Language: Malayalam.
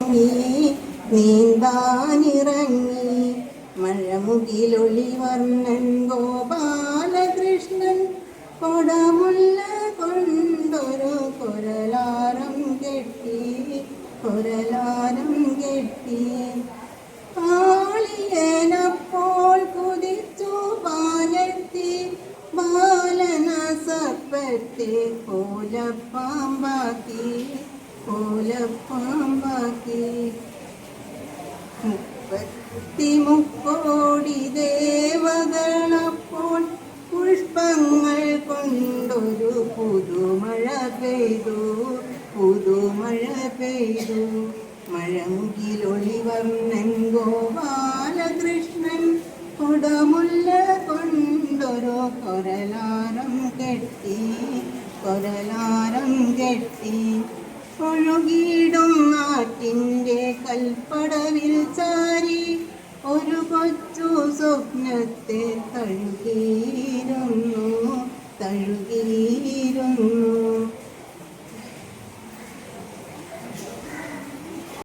മുങ്ങി നീന്താനിറങ്ങി. മഴമുകിലൊളിവർണ്ണൻ ഗോപാലകൃഷ്ണൻ കൊടമുല്ല കൊണ്ടൊരു കൊരലാരം കെട്ടി, കൊരലാരം കെട്ടി. കാളിയനപ്പോൾ കുതിച്ചു പാലെത്തി, ബാലന സർപ്പത്തെ കോലപ്പാമ്പാക്കി, കോലപ്പാമ്പാക്കി. 33 ദേവകളപ്പോൾ പുഷ്പങ്ങൾ കൊണ്ടൊരു പുതുമഴ പെയ്തു, പുതുമഴ പെയ്തു. മഴമുകിലൊളിവർണ്ണൻ ഗോപാലകൃഷ്ണൻ കൊടമുല്ല കൊണ്ടൊരു കൊരലാരം കെട്ടി, കൊരലാരം കെട്ടി. ഒഴുകിയിടും നാട്ടിൻ്റെ കൽപ്പടവിൽ ചാരി ഒരു കൊച്ചു സ്വപ്നത്തെ തഴുകി,